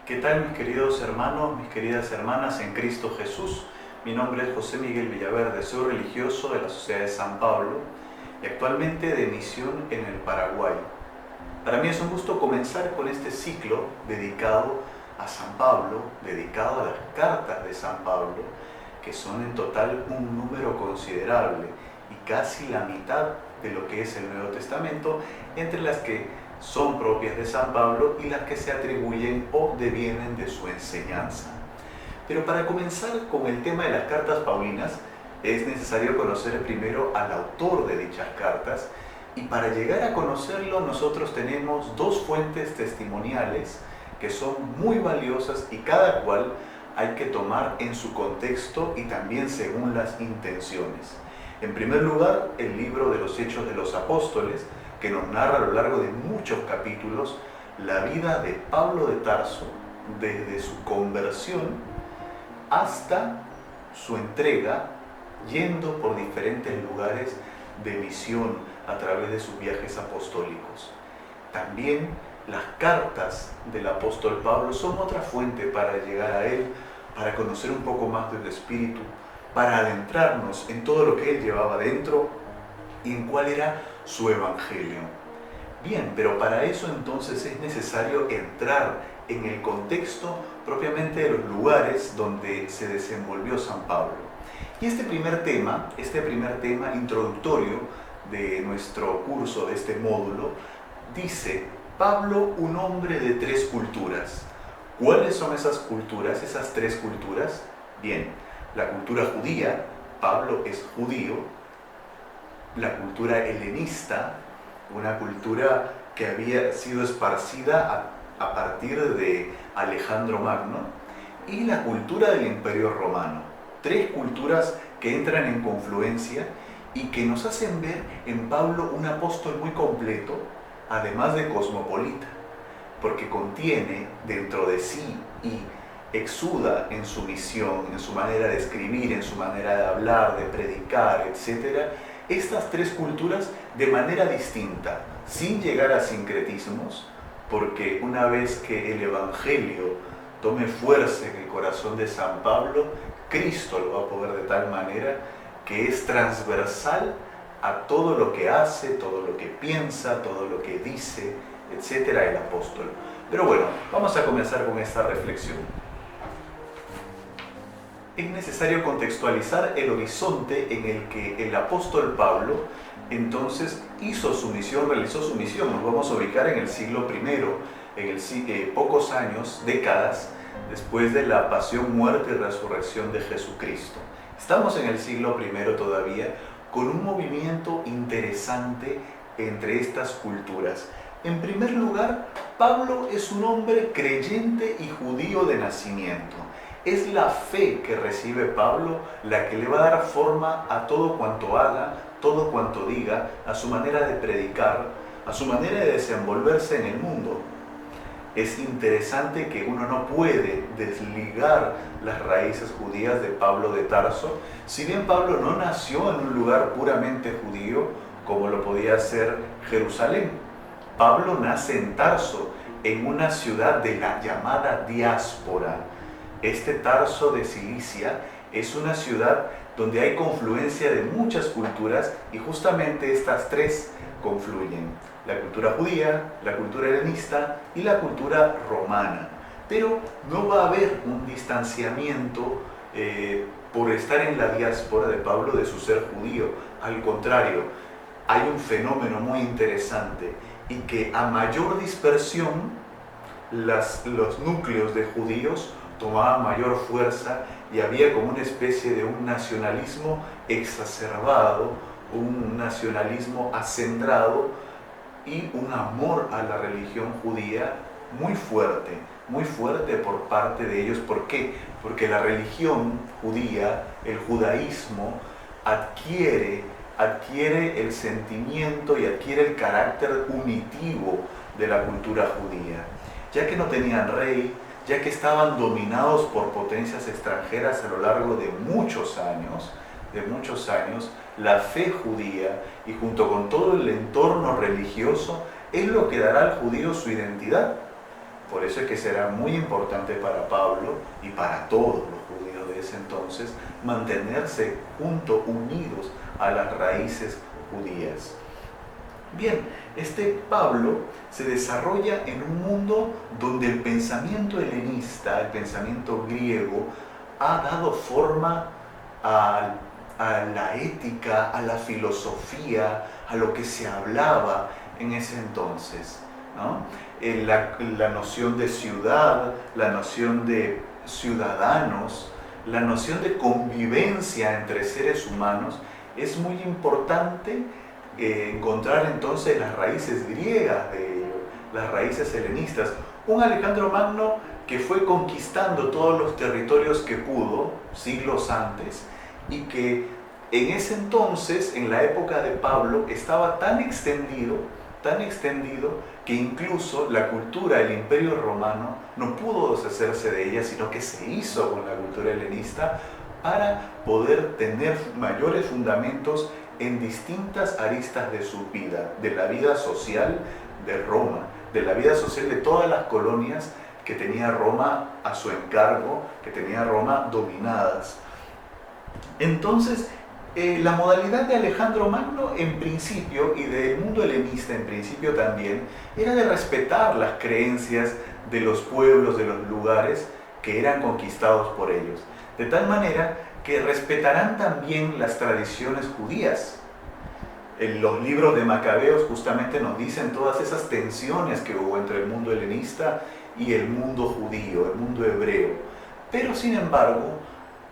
¿Qué tal, mis queridos hermanos, mis queridas hermanas en Cristo Jesús? Mi nombre es José Miguel Villaverde, soy religioso de la Sociedad de San Pablo y actualmente de misión en el Paraguay. Para mí es un gusto comenzar con este ciclo dedicado a San Pablo, dedicado a las cartas de San Pablo, que son en total un número considerable y casi la mitad de lo que es el Nuevo Testamento, entre las que son propias de San Pablo y las que se atribuyen o devienen de su enseñanza. Pero para comenzar con el tema de las cartas paulinas, es necesario conocer primero al autor de dichas cartas, y para llegar a conocerlo nosotros tenemos dos fuentes testimoniales que son muy valiosas y cada cual hay que tomar en su contexto y también según las intenciones. En primer lugar, el libro de los Hechos de los Apóstoles, que nos narra a lo largo de muchos capítulos la vida de Pablo de Tarso, desde su conversión hasta su entrega, yendo por diferentes lugares de misión a través de sus viajes apostólicos. También las cartas del apóstol Pablo son otra fuente para llegar a él, para conocer un poco más del espíritu, para adentrarnos en todo lo que él llevaba dentro y en cuál era su evangelio. Bien, pero para eso entonces es necesario entrar en el contexto propiamente de los lugares donde se desenvolvió San Pablo. Y este primer tema introductorio de nuestro curso, de este módulo, dice: Pablo, un hombre de tres culturas. ¿Cuáles son esas culturas, esas tres culturas? Bien, la cultura judía, Pablo es judío; la cultura helenista, una cultura que había sido esparcida a partir de Alejandro Magno; y la cultura del Imperio Romano. Tres culturas que entran en confluencia y que nos hacen ver en Pablo un apóstol muy completo, además de cosmopolita, porque contiene dentro de sí y exuda en su misión, en su manera de escribir, en su manera de hablar, de predicar, etc., estas tres culturas de manera distinta, sin llegar a sincretismos, porque una vez que el Evangelio tome fuerza en el corazón de San Pablo, Cristo lo va a poder de tal manera que es transversal a todo lo que hace, todo lo que piensa, todo lo que dice, etc., el apóstol. Pero bueno, vamos a comenzar con esta reflexión. Es necesario contextualizar el horizonte en el que el apóstol Pablo entonces hizo su misión, realizó su misión. Nos vamos a ubicar en el siglo I, pocos años, décadas, después de la pasión, muerte y resurrección de Jesucristo. Estamos en el siglo I todavía, con un movimiento interesante entre estas culturas. En primer lugar, Pablo es un hombre creyente y judío de nacimiento. Es la fe que recibe Pablo la que le va a dar forma a todo cuanto haga, todo cuanto diga, a su manera de predicar, a su manera de desenvolverse en el mundo. Es interesante que uno no puede desligar las raíces judías de Pablo de Tarso, si bien Pablo no nació en un lugar puramente judío como lo podía ser Jerusalén. Pablo nace en Tarso, en una ciudad de la llamada diáspora. Este Tarso de Cilicia es una ciudad donde hay confluencia de muchas culturas y justamente estas tres confluyen: la cultura judía, la cultura helenista y la cultura romana. Pero no va a haber un distanciamiento por estar en la diáspora de Pablo de su ser judío. Al contrario, hay un fenómeno muy interesante y que a mayor dispersión los núcleos de judíos tomaban mayor fuerza y había como una especie de un nacionalismo exacerbado, un nacionalismo acendrado y un amor a la religión judía muy fuerte por parte de ellos. ¿Por qué? Porque la religión judía, el judaísmo, adquiere el sentimiento y adquiere el carácter unitivo de la cultura judía. Ya que no tenían rey, ya que estaban dominados por potencias extranjeras a lo largo de muchos años, la fe judía y junto con todo el entorno religioso es lo que dará al judío su identidad. Por eso es que será muy importante para Pablo y para todos los judíos de ese entonces mantenerse juntos, unidos a las raíces judías. Bien, este Pablo se desarrolla en un mundo donde el pensamiento helenista, el pensamiento griego, ha dado forma a la ética, a la filosofía, a lo que se hablaba en ese entonces, ¿no? La noción de ciudad, la noción de ciudadanos, la noción de convivencia entre seres humanos es muy importante encontrar entonces las raíces griegas de ello, las raíces helenistas. Un Alejandro Magno que fue conquistando todos los territorios que pudo siglos antes y que en ese entonces, en la época de Pablo, estaba tan extendido que incluso la cultura del Imperio Romano no pudo deshacerse de ella, sino que se hizo con la cultura helenista para poder tener mayores fundamentos en distintas aristas de su vida, de la vida social de Roma, de la vida social de todas las colonias que tenía Roma a su encargo, que tenía Roma dominadas. Entonces, la modalidad de Alejandro Magno en principio, y del mundo helenista en principio también, era de respetar las creencias de los pueblos, de los lugares que eran conquistados por ellos, de tal manera que respetarán también las tradiciones judías. En los libros de Macabeos justamente nos dicen todas esas tensiones que hubo entre el mundo helenista y el mundo judío, el mundo hebreo. Pero sin embargo,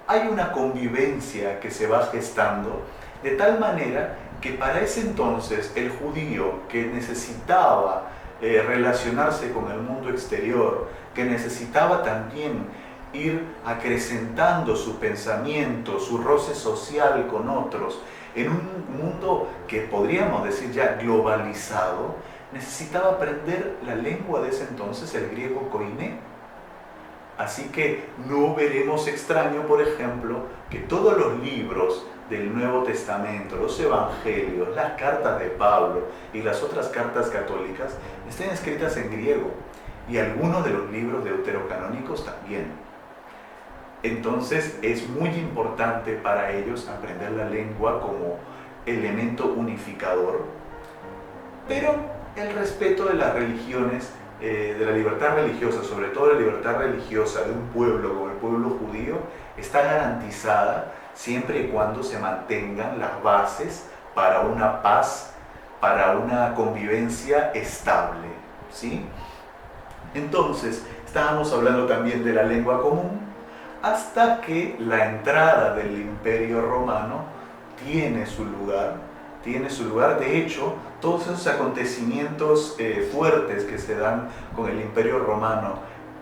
hay una convivencia que se va gestando de tal manera que para ese entonces el judío que necesitaba relacionarse con el mundo exterior, que necesitaba también ir acrecentando su pensamiento, su roce social con otros, en un mundo que podríamos decir ya globalizado, necesitaba aprender la lengua de ese entonces, el griego koiné. Así que no veremos extraño, por ejemplo, que todos los libros del Nuevo Testamento, los Evangelios, las cartas de Pablo y las otras cartas católicas estén escritas en griego, y algunos de los libros deuterocanónicos también. Entonces es muy importante para ellos aprender la lengua como elemento unificador, pero el respeto de las religiones, de la libertad religiosa, sobre todo la libertad religiosa de un pueblo como el pueblo judío, está garantizada siempre y cuando se mantengan las bases para una paz, para una convivencia estable, ¿sí? Entonces, estábamos hablando también de la lengua común, hasta que la entrada del Imperio Romano tiene su lugar. De hecho, todos esos acontecimientos fuertes que se dan con el Imperio Romano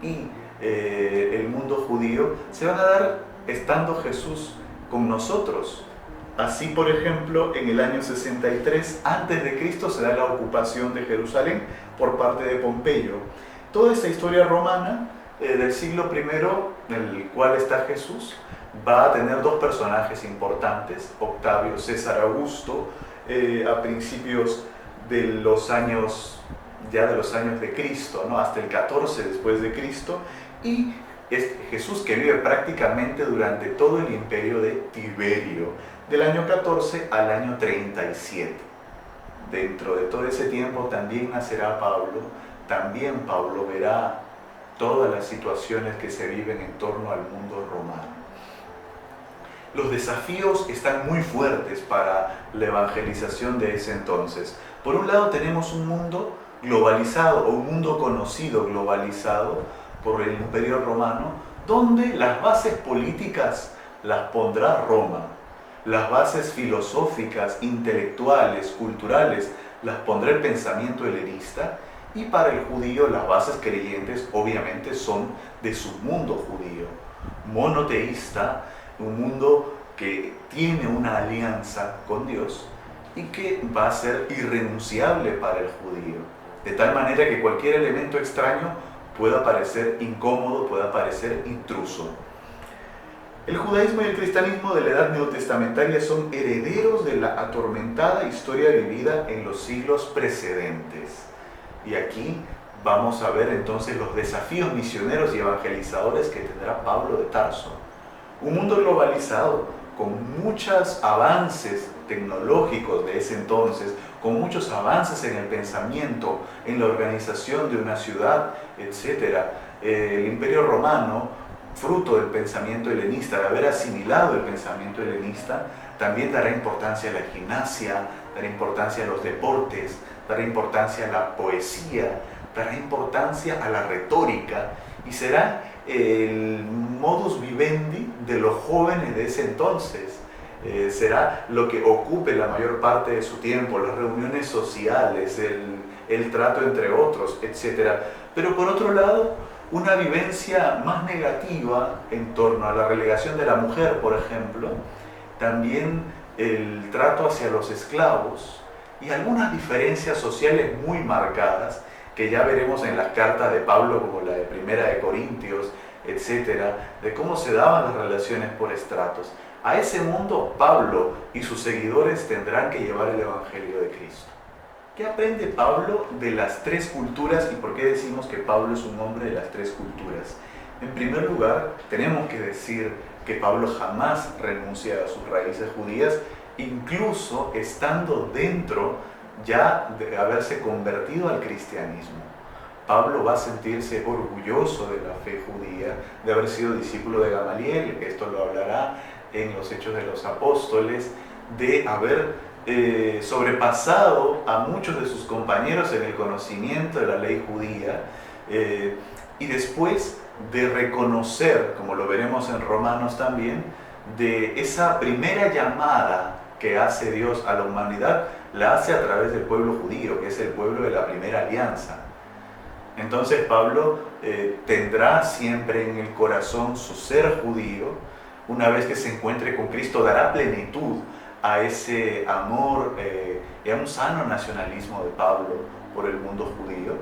y el mundo judío se van a dar estando Jesús con nosotros. Así, por ejemplo, en el año 63 a.C. se da la ocupación de Jerusalén por parte de Pompeyo. Toda esta historia romana del siglo I, en el cual está Jesús, va a tener dos personajes importantes: Octavio César Augusto, a principios de los años de Cristo, ¿no? Hasta el 14 después de Cristo, y es Jesús que vive prácticamente durante todo el imperio de Tiberio, del año 14 al año 37. Dentro de todo ese tiempo también nacerá Pablo, también Pablo verá todas las situaciones que se viven en torno al mundo romano. Los desafíos están muy fuertes para la evangelización de ese entonces. Por un lado tenemos un mundo globalizado, o un mundo conocido globalizado por el Imperio Romano, donde las bases políticas las pondrá Roma, las bases filosóficas, intelectuales, culturales las pondrá el pensamiento helenista, y para el judío las bases creyentes obviamente son de su mundo judío, monoteísta, un mundo que tiene una alianza con Dios y que va a ser irrenunciable para el judío, de tal manera que cualquier elemento extraño pueda parecer incómodo, pueda parecer intruso. El judaísmo y el cristianismo de la edad neotestamentaria son herederos de la atormentada historia vivida en los siglos precedentes. Y aquí vamos a ver entonces los desafíos misioneros y evangelizadores que tendrá Pablo de Tarso. Un mundo globalizado, con muchos avances tecnológicos de ese entonces, con muchos avances en el pensamiento, en la organización de una ciudad, etc. El Imperio Romano, fruto del pensamiento helenista, de haber asimilado el pensamiento helenista, también dará importancia a la gimnasia, dará importancia a los deportes, dará importancia a la poesía, dará importancia a la retórica, y será el modus vivendi de los jóvenes de ese entonces. Será lo que ocupe la mayor parte de su tiempo, las reuniones sociales, el trato entre otros, etc. Pero por otro lado, una vivencia más negativa en torno a la relegación de la mujer, por ejemplo, también el trato hacia los esclavos y algunas diferencias sociales muy marcadas que ya veremos en las cartas de Pablo, como la de Primera de Corintios, etcétera, de cómo se daban las relaciones por estratos. A ese mundo Pablo y sus seguidores tendrán que llevar el Evangelio de Cristo. ¿Qué aprende Pablo de las tres culturas y por qué decimos que Pablo es un hombre de las tres culturas? En primer lugar, tenemos que decir que Pablo jamás renuncia a sus raíces judías, incluso estando dentro ya de haberse convertido al cristianismo. Pablo va a sentirse orgulloso de la fe judía, de haber sido discípulo de Gamaliel, esto lo hablará en los Hechos de los Apóstoles, de haber sobrepasado a muchos de sus compañeros en el conocimiento de la ley judía, y después de reconocer, como lo veremos en Romanos también, de esa primera llamada que hace Dios a la humanidad, la hace a través del pueblo judío, que es el pueblo de la primera alianza. Entonces Pablo tendrá siempre en el corazón su ser judío. Una vez que se encuentre con Cristo, dará plenitud a ese amor y a un sano nacionalismo de Pablo por el mundo judío,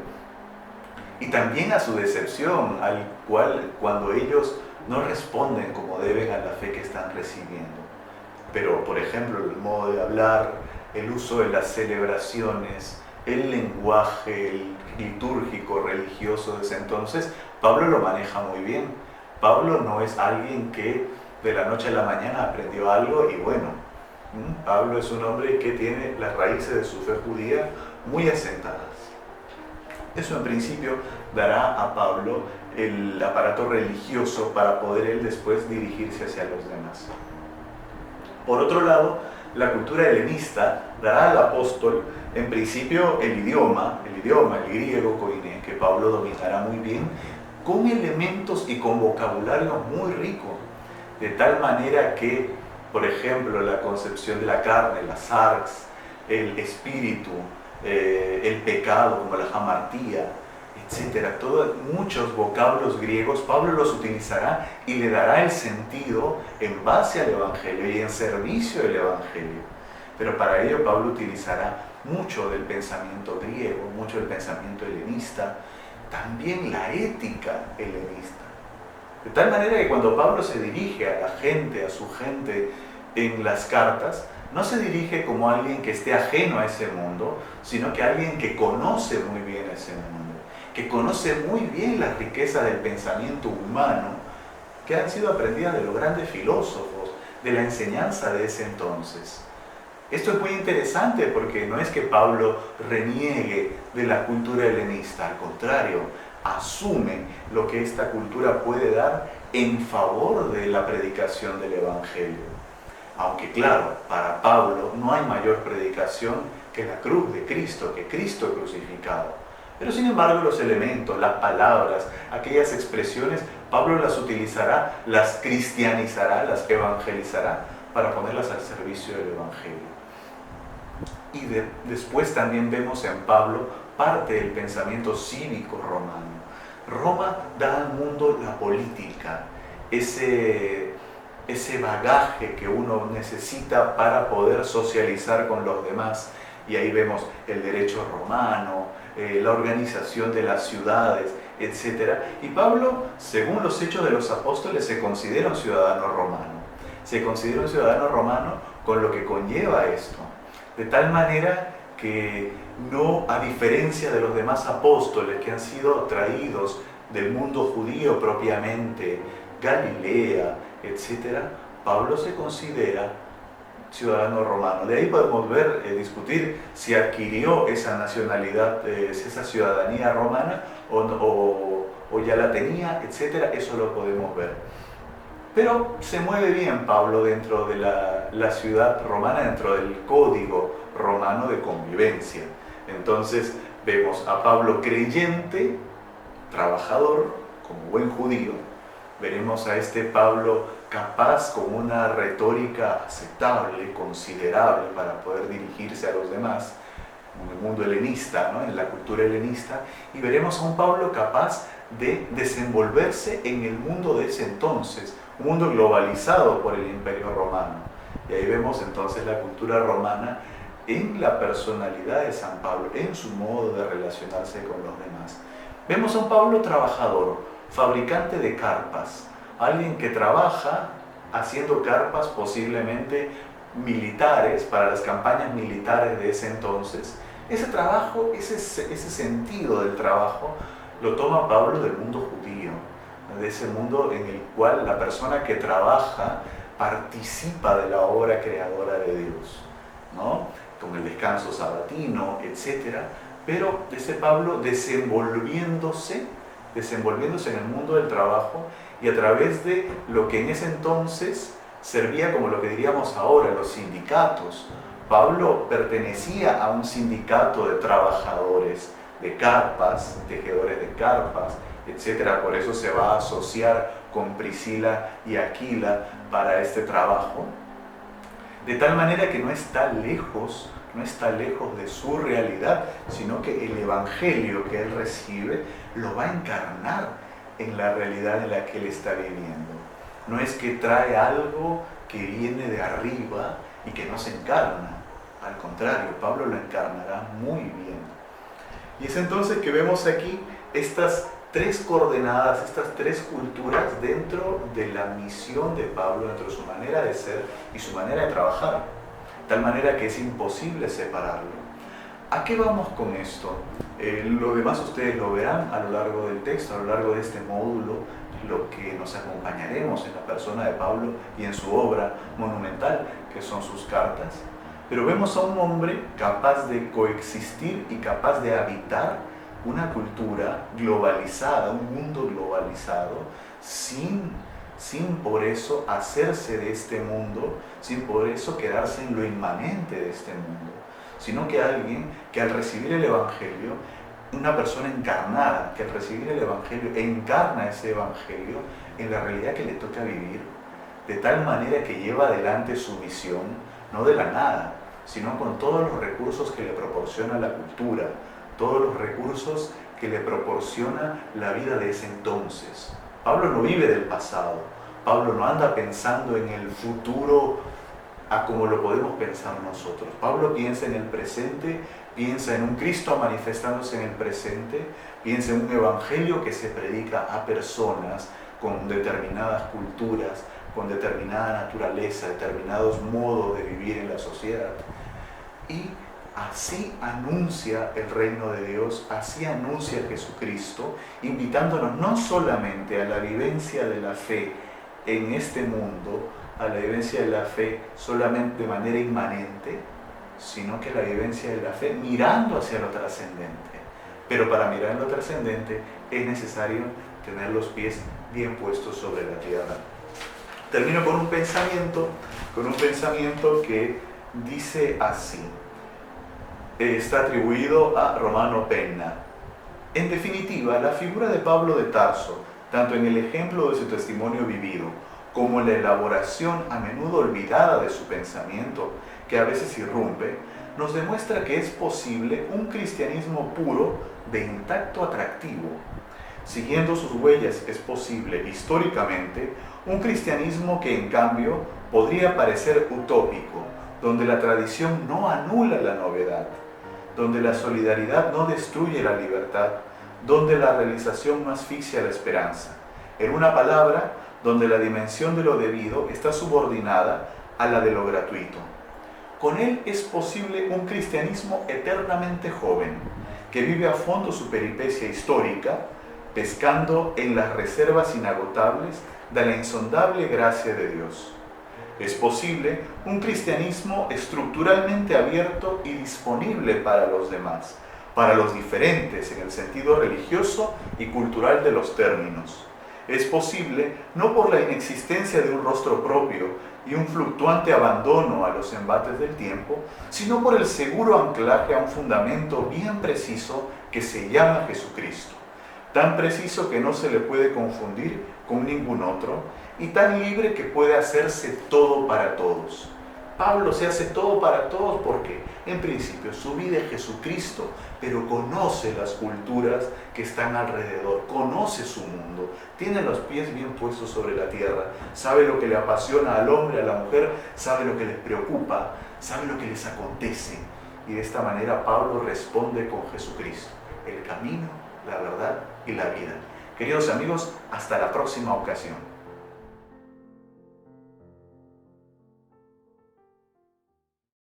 y también a su decepción, al cual cuando ellos no responden como deben a la fe que están recibiendo. Pero, por ejemplo, el modo de hablar, el uso de las celebraciones, el lenguaje litúrgico, religioso de ese entonces, Pablo lo maneja muy bien. Pablo no es alguien que de la noche a la mañana aprendió algo y bueno, Pablo es un hombre que tiene las raíces de su fe judía muy asentadas. Eso en principio dará a Pablo el aparato religioso para poder él después dirigirse hacia los demás. Por otro lado, la cultura helenista dará al apóstol en principio el idioma, el griego koiné, que Pablo dominará muy bien, con elementos y con vocabulario muy rico, de tal manera que, por ejemplo, la concepción de la carne, la sarx, el espíritu, el pecado, como la hamartía, etcétera, muchos vocablos griegos, Pablo los utilizará y le dará el sentido en base al Evangelio y en servicio del Evangelio. Pero para ello Pablo utilizará mucho del pensamiento griego, mucho del pensamiento helenista, también la ética helenista. De tal manera que cuando Pablo se dirige a la gente, a su gente en las cartas, no se dirige como alguien que esté ajeno a ese mundo, sino que alguien que conoce muy bien ese mundo, que conoce muy bien la riqueza del pensamiento humano, que han sido aprendidas de los grandes filósofos, de la enseñanza de ese entonces. Esto es muy interesante porque no es que Pablo reniegue de la cultura helenista, al contrario, asume lo que esta cultura puede dar en favor de la predicación del Evangelio. Aunque claro, para Pablo no hay mayor predicación que la cruz de Cristo, que Cristo crucificado. Pero sin embargo los elementos, las palabras, aquellas expresiones, Pablo las utilizará, las cristianizará, las evangelizará para ponerlas al servicio del Evangelio. Y después también vemos en Pablo parte del pensamiento cívico romano. Roma da al mundo la política, ese bagaje que uno necesita para poder socializar con los demás. Y ahí vemos el derecho romano, la organización de las ciudades, etc. Y Pablo, según los Hechos de los Apóstoles, se considera un ciudadano romano. Se considera un ciudadano romano con lo que conlleva esto. De tal manera que no, a diferencia de los demás apóstoles que han sido traídos del mundo judío propiamente, Galilea, etc., Pablo se considera ciudadano romano. De ahí podemos discutir si adquirió esa nacionalidad, esa ciudadanía romana o ya la tenía, etc. Eso lo podemos ver. Pero se mueve bien Pablo dentro de la ciudad romana, dentro del código romano de convivencia. Entonces vemos a Pablo creyente, trabajador, como buen judío. Veremos a este Pablo capaz con una retórica aceptable, considerable para poder dirigirse a los demás, en el mundo helenista, ¿no? En la cultura helenista, y veremos a un Pablo capaz de desenvolverse en el mundo de ese entonces, un mundo globalizado por el Imperio Romano. Y ahí vemos entonces la cultura romana en la personalidad de San Pablo, en su modo de relacionarse con los demás. Vemos a un Pablo trabajador, fabricante de carpas, alguien que trabaja haciendo carpas posiblemente militares, para las campañas militares de ese entonces. Ese trabajo, ese sentido del trabajo, lo toma Pablo del mundo judío, de ese mundo en el cual la persona que trabaja participa de la obra creadora de Dios, ¿no? Con el descanso sabatino, etc. Pero ese Pablo desenvolviéndose en el mundo del trabajo y a través de lo que en ese entonces servía como lo que diríamos ahora, los sindicatos. Pablo pertenecía a un sindicato de trabajadores de carpas, tejedores de carpas, etc. Por eso se va a asociar con Priscila y Aquila para este trabajo. De tal manera que no está lejos de su realidad, sino que el evangelio que él recibe lo va a encarnar en la realidad en la que él está viviendo. No es que trae algo que viene de arriba y que no se encarna. Al contrario, Pablo lo encarnará muy bien. Y es entonces que vemos aquí estas tres coordenadas, estas tres culturas dentro de la misión de Pablo, dentro de su manera de ser y su manera de trabajar. De tal manera que es imposible separarlo. ¿A qué vamos con esto? Lo demás ustedes lo verán a lo largo del texto, a lo largo de este módulo, lo que nos acompañaremos en la persona de Pablo y en su obra monumental, que son sus cartas. Pero vemos a un hombre capaz de coexistir y capaz de habitar una cultura globalizada, un mundo globalizado, sin por eso hacerse de este mundo, sin por eso quedarse en lo inmanente de este mundo, sino que alguien que al recibir el Evangelio, una persona encarnada, que al recibir el Evangelio encarna ese Evangelio en la realidad que le toca vivir, de tal manera que lleva adelante su misión, no de la nada, sino con todos los recursos que le proporciona la cultura, todos los recursos que le proporciona la vida de ese entonces. Pablo no vive del pasado, Pablo no anda pensando en el futuro a como lo podemos pensar nosotros. Pablo piensa en el presente, piensa en un Cristo manifestándose en el presente, piensa en un evangelio que se predica a personas con determinadas culturas, con determinada naturaleza, determinados modos de vivir en la sociedad. Y así anuncia el reino de Dios, así anuncia Jesucristo, invitándonos no solamente a la vivencia de la fe en este mundo, a la vivencia de la fe solamente de manera inmanente, sino que la vivencia de la fe mirando hacia lo trascendente. Pero para mirar en lo trascendente es necesario tener los pies bien puestos sobre la tierra. Termino con un pensamiento que dice así. Está atribuido a Romano Penna. En definitiva, la figura de Pablo de Tarso, tanto en el ejemplo de su testimonio vivido, como en la elaboración a menudo olvidada de su pensamiento, que a veces irrumpe, nos demuestra que es posible un cristianismo puro de intacto atractivo. Siguiendo sus huellas es posible, históricamente, un cristianismo que en cambio podría parecer utópico, donde la tradición no anula la novedad, donde la solidaridad no destruye la libertad, donde la realización no asfixia la esperanza. En una palabra, donde la dimensión de lo debido está subordinada a la de lo gratuito. Con él es posible un cristianismo eternamente joven, que vive a fondo su peripecia histórica, pescando en las reservas inagotables de la insondable gracia de Dios. Es posible un cristianismo estructuralmente abierto y disponible para los demás, para los diferentes en el sentido religioso y cultural de los términos. Es posible no por la inexistencia de un rostro propio y un fluctuante abandono a los embates del tiempo, sino por el seguro anclaje a un fundamento bien preciso que se llama Jesucristo, tan preciso que no se le puede confundir con ningún otro, y tan libre que puede hacerse todo para todos. Pablo se hace todo para todos porque, en principio, su vida es Jesucristo, pero conoce las culturas que están alrededor, conoce su mundo, tiene los pies bien puestos sobre la tierra, sabe lo que le apasiona al hombre, a la mujer, sabe lo que les preocupa, sabe lo que les acontece. Y de esta manera Pablo responde con Jesucristo, el camino, la verdad y la vida. Queridos amigos, hasta la próxima ocasión.